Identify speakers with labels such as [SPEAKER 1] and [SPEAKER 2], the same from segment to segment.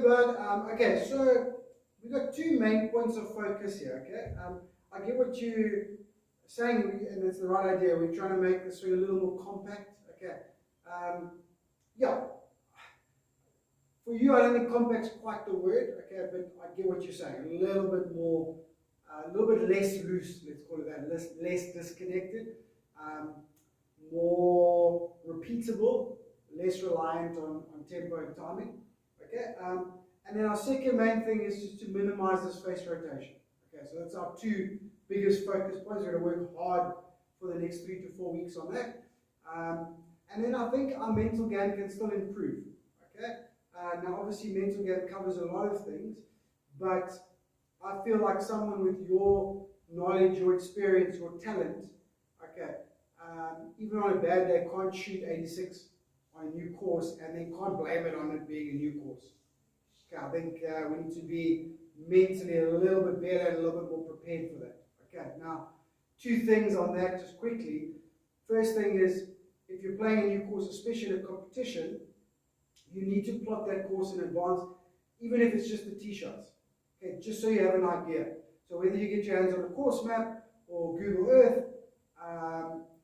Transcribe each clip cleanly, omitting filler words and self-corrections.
[SPEAKER 1] bud. Okay, so we've got two main points of focus here. Okay, I get what you're saying, and it's the right idea. We're trying to make this swing a little more compact. Okay, yeah. For you, I don't think compact's quite the word. Okay, but I get what you're saying. A little bit more, a little bit less loose. Let's call it that. Less disconnected. More repeatable, less reliant on tempo and timing. Okay, and then our second main thing is just to minimize the space rotation. Okay, so that's our two biggest focus points. We're going to work hard for the next 3 to 4 weeks on that. And then I think our mental game can still improve. Okay, now obviously mental game covers a lot of things, but I feel like someone with your knowledge, your experience, your talent, okay, even on a bad day, can't shoot 86 on a new course and then can't blame it on it being a new course. Okay, I think we need to be mentally a little bit better and a little bit more prepared for that. Okay, now, two things on that just quickly. First thing is, if you're playing a new course, especially a competition, you need to plot that course in advance, even if it's just the tee shots. Okay, just so you have an idea. So whether you get your hands on a course map or Google Earth,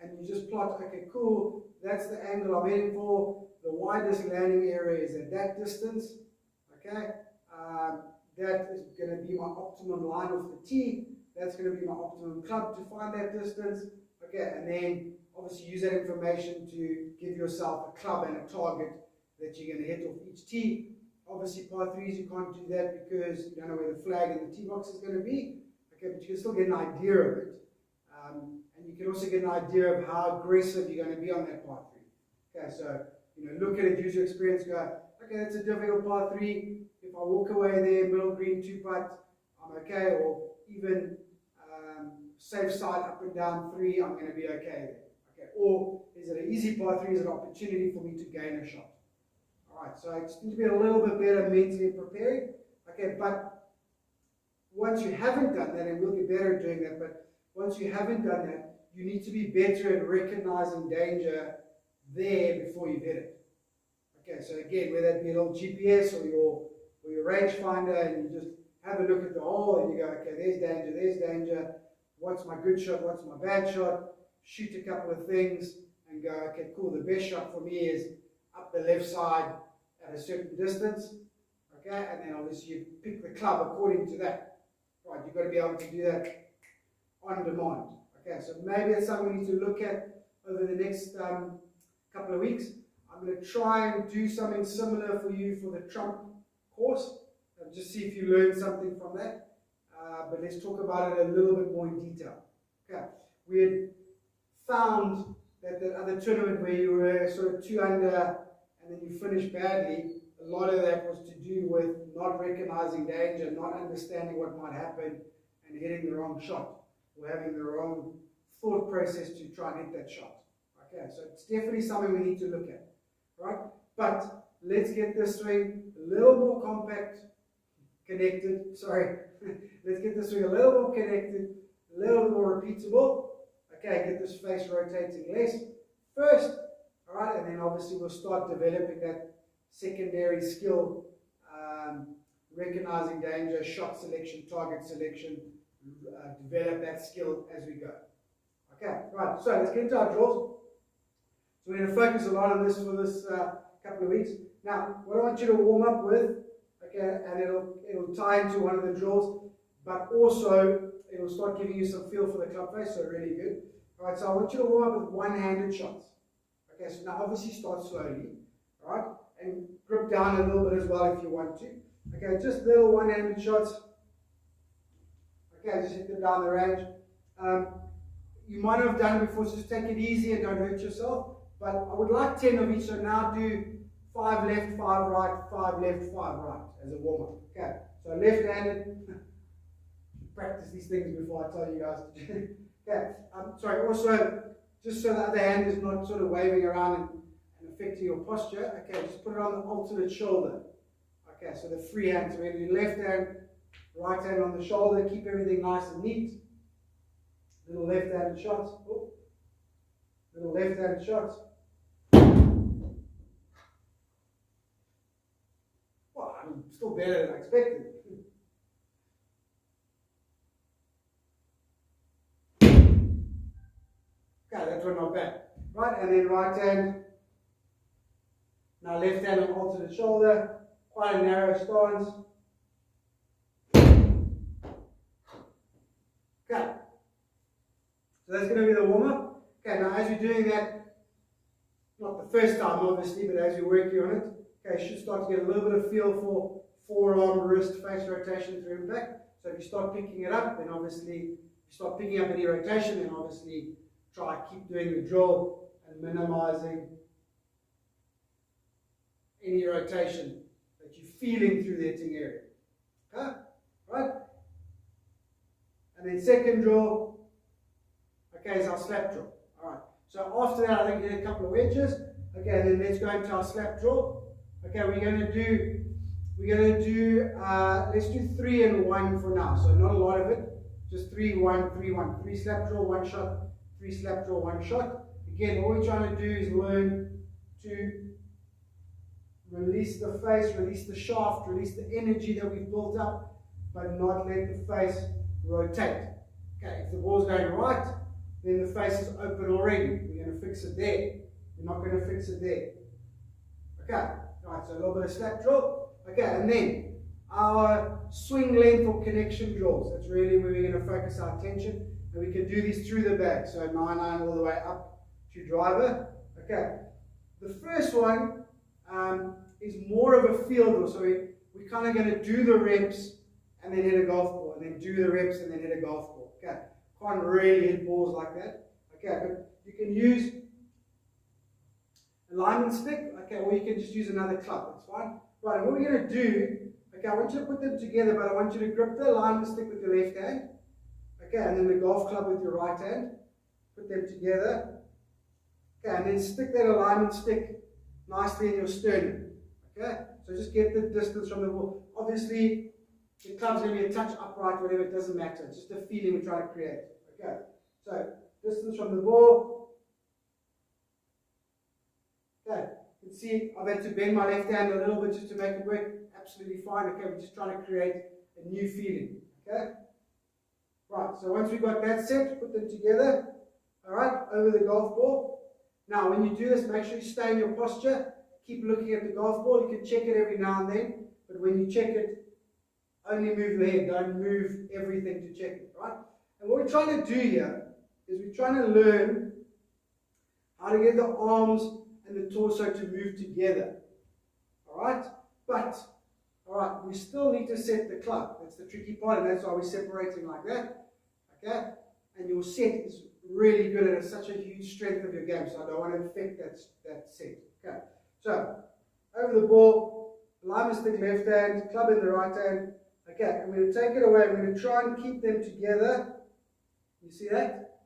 [SPEAKER 1] and you just plot, okay, cool, that's the angle I'm heading for, the widest landing area is at that distance, okay, that is going to be my optimum line off the tee, that's going to be my optimum club to find that distance, okay, and then obviously use that information to give yourself a club and a target that you're going to hit off each tee. Obviously par 3s you can't do that because you don't know where the flag in the tee box is going to be, okay, but you can still get an idea of it. And you can also get an idea of how aggressive you're going to be on that par 3. Okay, so look at it, use your experience, go, okay, that's a difficult par 3. If I walk away there, middle green, 2-putt, I'm okay. Or even safe side up and down 3, I'm going to be okay there. Okay, or is it an easy par 3? Is it an opportunity for me to gain a shot? All right, so I just need to be a little bit better mentally prepared. Okay, but once you haven't done that, and we'll get better at doing that, but once you haven't done that, you need to be better at recognizing danger there before you hit it. Okay, so again, whether that be a little GPS or your rangefinder, and you just have a look at the hole and you go, okay, there's danger, what's my good shot, what's my bad shot, shoot a couple of things and go, okay, cool, the best shot for me is up the left side at a certain distance, okay, and then obviously you pick the club according to that. Right, you've got to be able to do that on demand. Okay, so maybe it's something we need to look at over the next couple of weeks. I'm going to try and do something similar for you for the Trump course, and just see if you learn something from that. But let's talk about it a little bit more in detail. Okay, we had found that the other tournament where you were sort of 2 under and then you finished badly, a lot of that was to do with not recognizing danger, not understanding what might happen, and hitting the wrong shot, or having the wrong thought process to try and hit that shot. Okay, so it's definitely something we need to look at, right? But let's get this swing a little more compact, connected, sorry. Let's get this swing a little more connected, a little more repeatable. Okay, get this face rotating less first, all right, and then obviously we'll start developing that secondary skill, recognizing danger, shot selection, target selection, develop that skill as we go. Okay, right, so let's get into our drills. So we're going to focus a lot on this for this couple of weeks. Now, what I want you to warm up with, okay, and it'll tie into one of the drills, but also it'll start giving you some feel for the club face, so really good. All right, so I want you to warm up with one-handed shots. Okay, so now obviously start slowly, all right, and grip down a little bit as well if you want to. Okay, just little one-handed shots. Okay, just hit them down the range. You might have done it before, so just take it easy and don't hurt yourself. But I would like 10 of each, so now do 5 left, 5 right, 5 left, 5 right as a warm-up. Okay, so left-handed. Practice these things before I tell you guys to do. Okay, sorry, also, just so the other hand is not sort of waving around and affecting your posture, okay, just put it on the alternate shoulder. Okay, so the free hand, so we're going to do left hand, right hand on the shoulder, keep everything nice and neat. Little left-handed shots. Oh. Little left-handed shots. Well, still better than I expected. Okay, that one not bad. Right, and then right hand. Now left hand on alternate shoulder. Quite a narrow stance. Okay. So that's going to be the warm-up. Okay, now as you're doing that, not the first time obviously, but as you're working on it, okay, you should start to get a little bit of feel for forearm, wrist, face rotation through impact. So if you start picking it up, then obviously, if you start picking up any rotation, then obviously try keep doing the drill and minimizing any rotation that you're feeling through the hitting area. Okay? Right? And then second drill, okay, is our slap drill. Alright. So after that, I think you did a couple of wedges. Okay, then let's go into our slap drill. Okay, let's do 3 and 1 for now. So not a lot of it. Just 3, 1, 3, 1. 3 slap drill, 1 shot. 3 slap drill, 1 shot. Again, all we're trying to do is learn to release the face, release the shaft, release the energy that we've built up, but not let the face rotate. Okay, if the ball's going right, then the face is open already. We're going to fix it there. We're not going to fix it there. Okay, right, so a little bit of slap drill. Okay, and then our swing length or connection drills. That's really where we're going to focus our attention. And we can do these through the bag. So 9-9 all the way up to driver. Okay, the first one is more of a field drill. So we're kind of going to do the reps and then hit a golf ball. And then do the reps and then hit a golf ball. Okay, can't really hit balls like that. Okay, but you can use a alignment stick, okay, or you can just use another club, that's fine. Right, and what we're going to do, okay, I want you to put them together, but I want you to grip the alignment stick with your left hand, okay, and then the golf club with your right hand, put them together, okay, and then stick that alignment stick nicely in your sternum, okay, so just get the distance from the ball. Obviously, the club's going to be a touch upright, whatever, it doesn't matter, it's just a feeling we're trying to create, okay, so distance from the ball. Okay, you can see I've had to bend my left hand a little bit just to make it work. Absolutely fine. Okay, we're just trying to create a new feeling. Okay? Right, so once we've got that set, put them together. Alright, over the golf ball. Now, when you do this, make sure you stay in your posture. Keep looking at the golf ball. You can check it every now and then, but when you check it, only move your head. Don't move everything to check it. Right? And what we're trying to do here is we're trying to learn how to get the arms and the torso to move together. Alright? But, alright, we still need to set the club. That's the tricky part, and that's why we're separating like that. Okay? And your set is really good, and it's such a huge strength of your game, so I don't want to affect that set. Okay? So, over the ball, alignment stick left hand, club in the right hand. Okay, I'm going to take it away. I'm going to try and keep them together. You see that?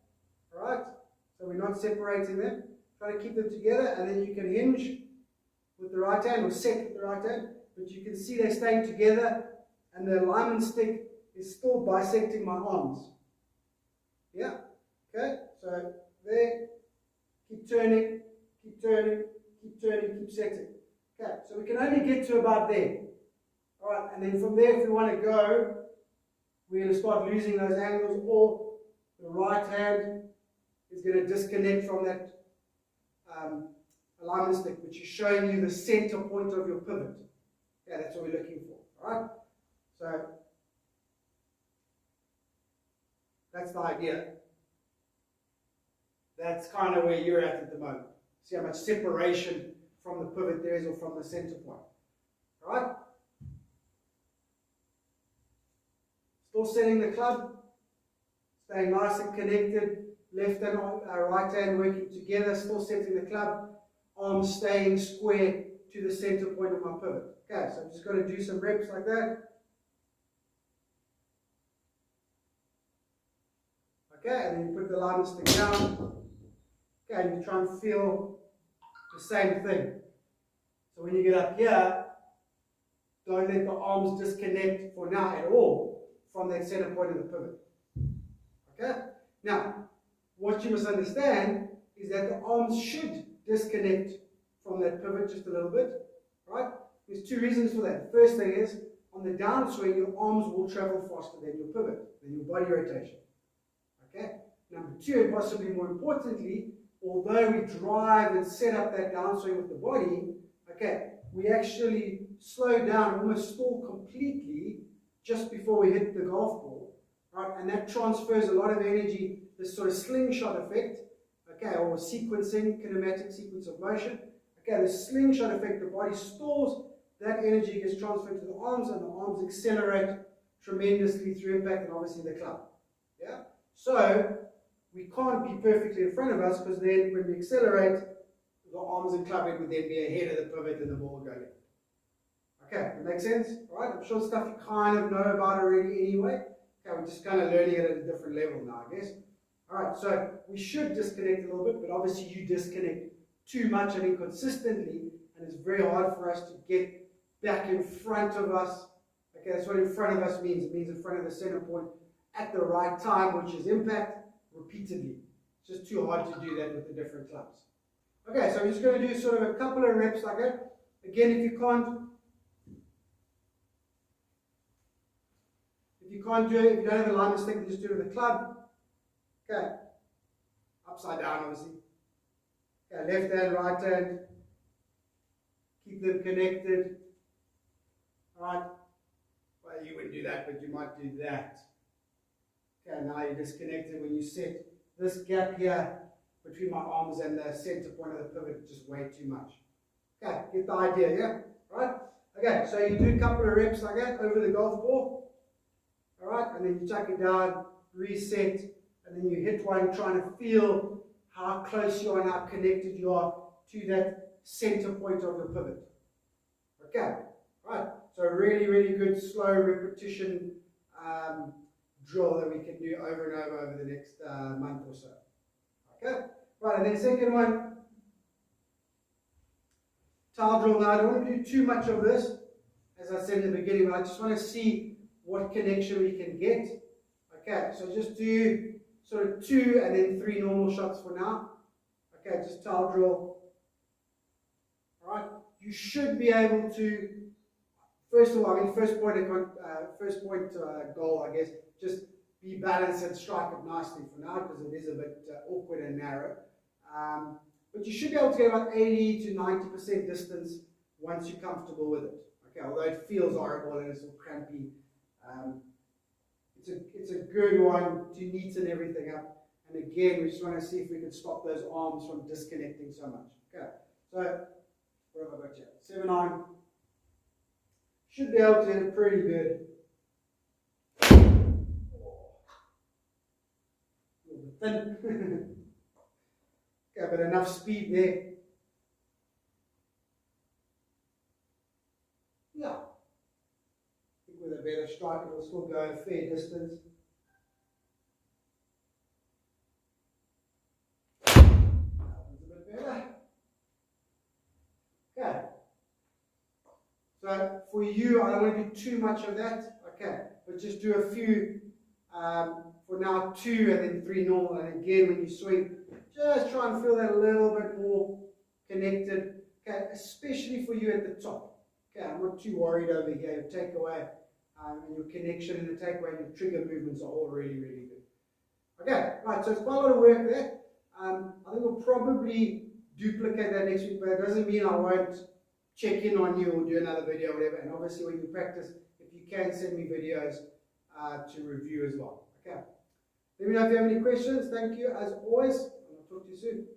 [SPEAKER 1] Alright? So we're not separating them. Try to keep them together, and then you can hinge with the right hand or set with the right hand, but you can see they're staying together, and the alignment stick is still bisecting my arms. Yeah? Okay? So there, keep turning, keep turning, keep turning, keep setting. Okay, so we can only get to about there. Alright, and then from there, if we want to go, we're going to start losing those angles, or the right hand is going to disconnect from that alignment stick, which is showing you the center point of your pivot. Yeah, that's what we're looking for. Alright? So that's the idea. That's kind of where you're at the moment. See how much separation from the pivot there is, or from the center point. Alright? Still setting the club, staying nice and connected. Left and right hand working together, still setting the club, arms staying square to the center point of my pivot. Okay, so I'm just going to do some reps like that. Okay, and then you put the alignment stick down. Okay, and you try and feel the same thing. So when you get up here, don't let the arms disconnect for now at all from that center point of the pivot. Okay, now, what you must understand is that the arms should disconnect from that pivot just a little bit, right? There's two reasons for that. First thing is, on the downswing, your arms will travel faster than your pivot, than your body rotation. Okay? Number two, and possibly more importantly, although we drive and set up that downswing with the body, okay, we actually slow down, almost stall completely just before we hit the golf ball, right? And that transfers a lot of energy, this sort of slingshot effect, okay, or sequencing, kinematic sequence of motion. Okay, the slingshot effect, the body stalls, that energy gets transferred to the arms, and the arms accelerate tremendously through impact, and obviously the club. Yeah? So, we can't be perfectly in front of us, because then when we accelerate, the arms and club head would then be ahead of the pivot and the ball will go left. Okay, that makes sense? Alright, I'm sure stuff you kind of know about already anyway. Okay, we're just kind of learning it at a different level now, I guess. Alright, so we should disconnect a little bit, but obviously you disconnect too much and inconsistently, and it's very hard for us to get back in front of us. Okay, that's what in front of us means. It means in front of the center point at the right time, which is impact, repeatedly. It's just too hard to do that with the different clubs. Okay, so I'm just going to do sort of a couple of reps like that. Again, if you can't do it, if you don't have a alignment stick, just do it with a club. Okay, upside down obviously. Okay, left hand, right hand. Keep them connected. Alright, well you wouldn't do that, but you might do that. Okay, now you're disconnected. When you set this gap here between my arms and the center point of the pivot, just way too much. Okay, get the idea, yeah? Right? Okay, so you do a couple of reps like that over the golf ball. Alright, and then you tuck it down, reset, and then you hit one trying to feel how close you are and how connected you are to that center point of the pivot. Okay, right. So really, really good slow repetition drill that we can do over and over the next month or so. Okay, right, and then second one, towel drill. Now I don't want to do too much of this, as I said in the beginning, but I just want to see what connection we can get. Okay, so just do sort of 2 and then 3 normal shots for now. Okay, just towel drill. Alright, you should be able to, first of all, I mean, first point goal, I guess, just be balanced and strike it nicely for now, because it is a bit awkward and narrow. But you should be able to get about 80 to 90% distance once you're comfortable with it. Okay, although it feels horrible and it's all crampy, it's a good one to neaten everything up. And again, we just want to see if we can stop those arms from disconnecting so much. Okay, so what have I got here? 7 iron. Should be able to hit it pretty good. A little bit thin. Okay, but enough speed there. Yeah. I think with a better strike, it will still go a fair distance. That one's a bit better. Okay. So for you, I don't want to do too much of that. Okay, but just do a few. For now, 2 and then 3 normal. And again, when you swing, just try and feel that a little bit more connected. Okay, especially for you at the top. Okay, I'm not too worried over here. Your takeaway and your connection and the takeaway and your trigger movements are all really, really good. Okay, right, so it's quite a lot of work there. I think we'll probably duplicate that next week, but it doesn't mean I won't check in on you or do another video or whatever. And obviously when you practice, if you can, send me videos to review as well. Okay. Let me know if you have any questions. Thank you as always, and I'll talk to you soon.